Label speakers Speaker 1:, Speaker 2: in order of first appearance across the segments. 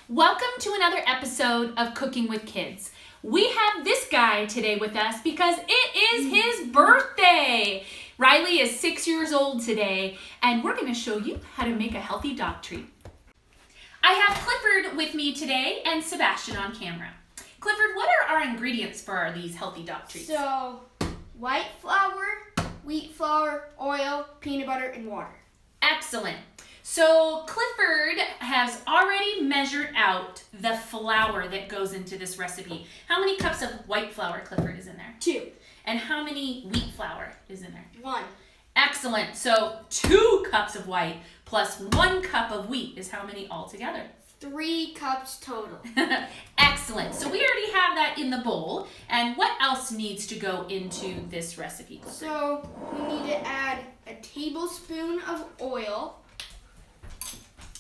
Speaker 1: Welcome to another episode of Cooking with Kids. We have this guy today with us because it is his birthday. Riley is 6 years old today, and we're going to show you how to make a healthy dog treat. I have Clifford with me today and Sebastian on camera. Clifford, what are our ingredients for these healthy dog treats?
Speaker 2: So, white flour, wheat flour, oil, peanut butter, and water.
Speaker 1: Excellent. So Clifford has already measured out the flour that goes into this recipe. How many cups of white flour, Clifford, is in there?
Speaker 2: 2.
Speaker 1: And how many wheat flour is in there?
Speaker 2: 1.
Speaker 1: Excellent. So 2 cups of white plus 1 cup of wheat is how many altogether?
Speaker 2: 3 cups total.
Speaker 1: Excellent. So we already have that in the bowl. And what else needs to go into this recipe, Clifford?
Speaker 2: So, we need to add a tablespoon of oil.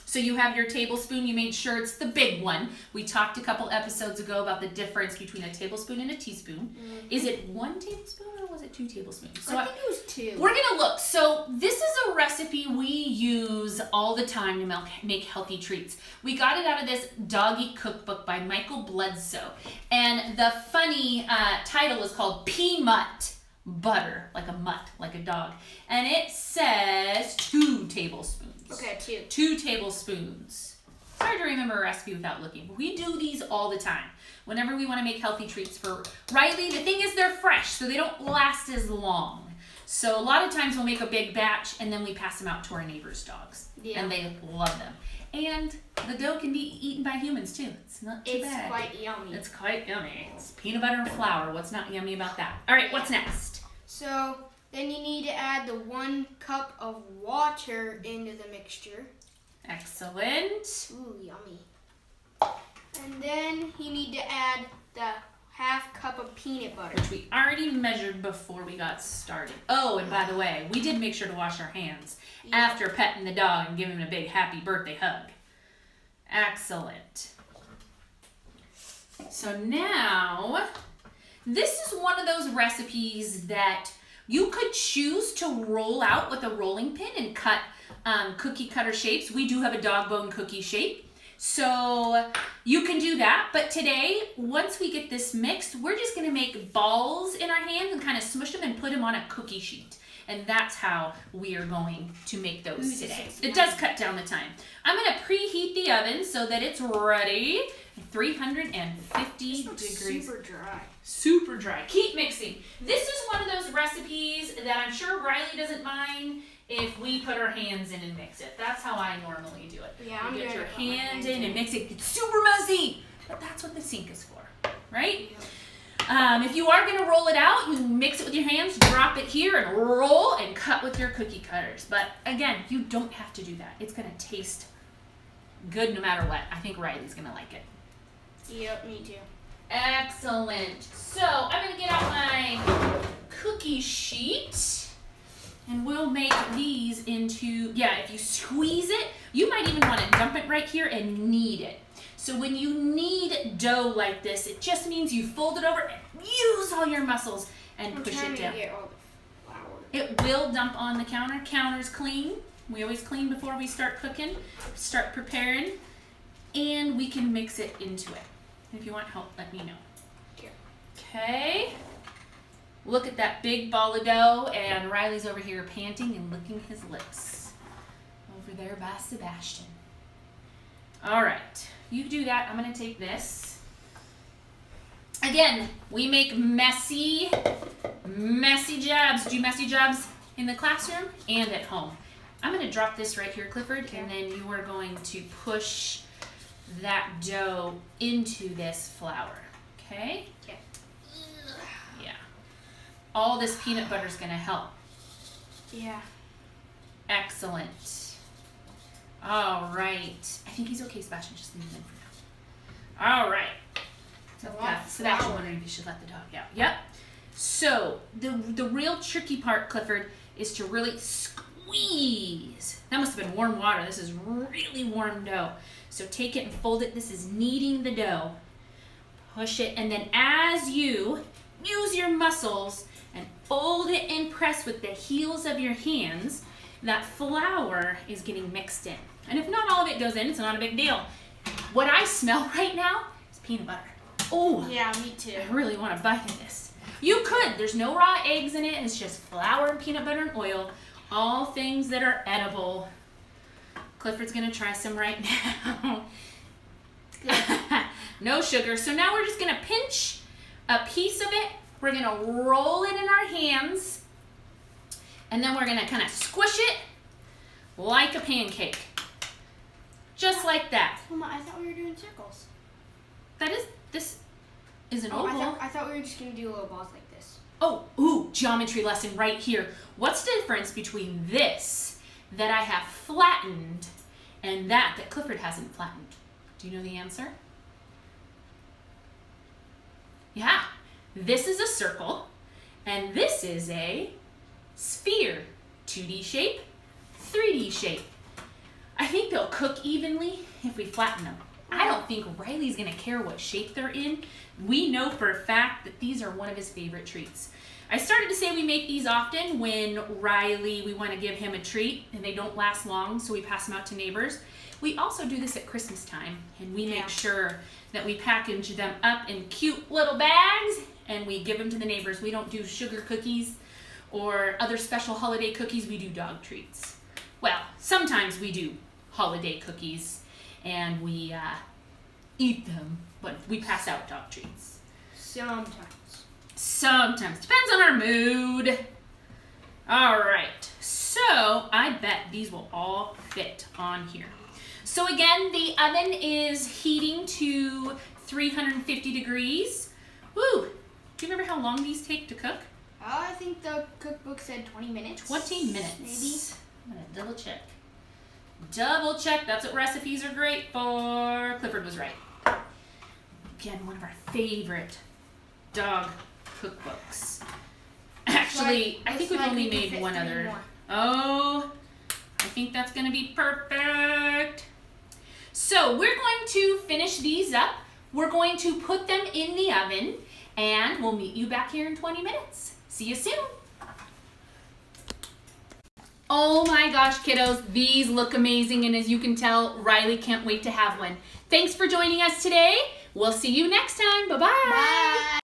Speaker 1: So you have your tablespoon, you made sure it's the big one. We talked a couple episodes ago about the difference between a tablespoon and a teaspoon. Mm-hmm. Is it 1 tablespoon or was it 2 tablespoons?
Speaker 2: So I think it was 2.
Speaker 1: We're gonna look. So this is a recipe we use all the time to make healthy treats. We got it out of this doggy cookbook by Michael Bledsoe. And the funny title is called Peanut Butter, like a mutt, like a dog. And it says 2 tablespoons.
Speaker 2: Okay, 2.
Speaker 1: 2 tablespoons. It's hard to remember a recipe without looking, but we do these all the time. Whenever we want to make healthy treats for Riley, the thing is they're fresh, so they don't last as long. So a lot of times we'll make a big batch and then we pass them out to our neighbors' dogs. Yeah. And they love them. And the dough can be eaten by humans too. It's not too bad.
Speaker 2: It's quite yummy.
Speaker 1: It's quite yummy. It's peanut butter and flour. What's not yummy about that? All right, what's next?
Speaker 2: So, then you need to add the 1 cup of water into the mixture.
Speaker 1: Excellent.
Speaker 2: Ooh, yummy. And then you need to add the 1/2 cup of peanut butter.
Speaker 1: Which we already measured before we got started. Oh, and by the way, we did make sure to wash our hands after petting the dog and giving him a big happy birthday hug. Excellent. So now, this is one of those recipes that you could choose to roll out with a rolling pin and cut cookie cutter shapes. We do have a dog bone cookie shape. So you can do that. But today, once we get this mixed, we're just going to make balls in our hands and kind of smush them and put them on a cookie sheet. And that's how we are going to make those today. It does cut down the time. I'm going to preheat the oven so that it's ready. 350 degrees.
Speaker 2: Super dry.
Speaker 1: Super dry. Keep mixing. This is one of those recipes that I'm sure Riley doesn't mind if we put our hands in and mix it. That's how I normally do it.
Speaker 2: Yeah, I'm
Speaker 1: get
Speaker 2: gonna
Speaker 1: your
Speaker 2: put my
Speaker 1: hand
Speaker 2: hands
Speaker 1: in
Speaker 2: in.
Speaker 1: and mix it. It's super messy. But that's what the sink is for, right?
Speaker 2: Yeah.
Speaker 1: If you are going to roll it out, you mix it with your hands, drop it here, and roll and cut with your cookie cutters. But again, you don't have to do that. It's going to taste good no matter what. I think Riley's going to like it.
Speaker 2: Yep, me too.
Speaker 1: Excellent. So I'm going to get out my cookie sheet and we'll make these into, if you squeeze it, you might even want to dump it right here and knead it. So when you knead dough like this, it just means you fold it over and use all your muscles and push it down.
Speaker 2: Get all the flour.
Speaker 1: It will dump on the counter. Counter's clean. We always clean before we start cooking, start preparing, and we can mix it into it. If you want help, let me know. Okay. Look at that big ball of dough, and Riley's over here panting and licking his lips. Over there by Sebastian. All right. You do that. I'm going to take this. Again, we make messy jobs. Do messy jobs in the classroom and at home. I'm going to drop this right here, Clifford, and then you are going to push that dough into this flour. Okay?
Speaker 2: Okay.
Speaker 1: Yeah. All this peanut butter is going to help.
Speaker 2: Yeah.
Speaker 1: Excellent. All right. I think he's okay, Sebastian. Just leave him in for now. All right. So Sebastian wondering if you should let the dog out. Yep. So the real tricky part, Clifford, is to really squeeze. That must have been warm water. This is really warm dough. So take it and fold it. This is kneading the dough. Push it, and then as you use your muscles and fold it and press with the heels of your hands, that flour is getting mixed in. And if not all of it goes in, it's not a big deal. What I smell right now is peanut butter. Oh,
Speaker 2: Yeah, me too.
Speaker 1: I really want to bite in this. You could. There's no raw eggs in it. It's just flour and peanut butter and oil. All things that are edible. Clifford's going to try some right now. No sugar. So now we're just going to pinch a piece of it. We're going to roll it in our hands. And then we're going to kind of squish it like a pancake. Just like that.
Speaker 2: Mama, I thought we were doing circles.
Speaker 1: This is an
Speaker 2: Oh,
Speaker 1: oval.
Speaker 2: I thought we were just going to do little balls like this.
Speaker 1: Oh, ooh, geometry lesson right here. What's the difference between this that I have flattened and that Clifford hasn't flattened? Do you know the answer? Yeah, this is a circle and this is a sphere. 2D shape, 3D shape. I think they'll cook evenly if we flatten them. I don't think Riley's gonna care what shape they're in. We know for a fact that these are one of his favorite treats. I started to say we make these often when we want to give him a treat and they don't last long, so we pass them out to neighbors. We also do this at Christmas time, and we make sure that we package them up in cute little bags and we give them to the neighbors. We don't do sugar cookies or other special holiday cookies. We do dog treats. Well, sometimes we do holiday cookies and we eat them, but we pass out dog treats. Sometimes. Depends on our mood. All right. So I bet these will all fit on here. So again, the oven is heating to 350 degrees. Woo! Do you remember how long these take to cook?
Speaker 2: I think the cookbook said 20 minutes.
Speaker 1: 20 minutes.
Speaker 2: Maybe.
Speaker 1: I'm going to double check. Double check. That's what recipes are great for. Clifford was right. Again, one of our favorite dog cookbooks. Actually, I think we've only made one other.
Speaker 2: More.
Speaker 1: Oh, I think that's going to be perfect. So we're going to finish these up. We're going to put them in the oven, and we'll meet you back here in 20 minutes. See you soon. Oh my gosh, kiddos, these look amazing, and as you can tell, Riley can't wait to have one. Thanks for joining us today. We'll see you next time. Bye-bye.
Speaker 2: Bye.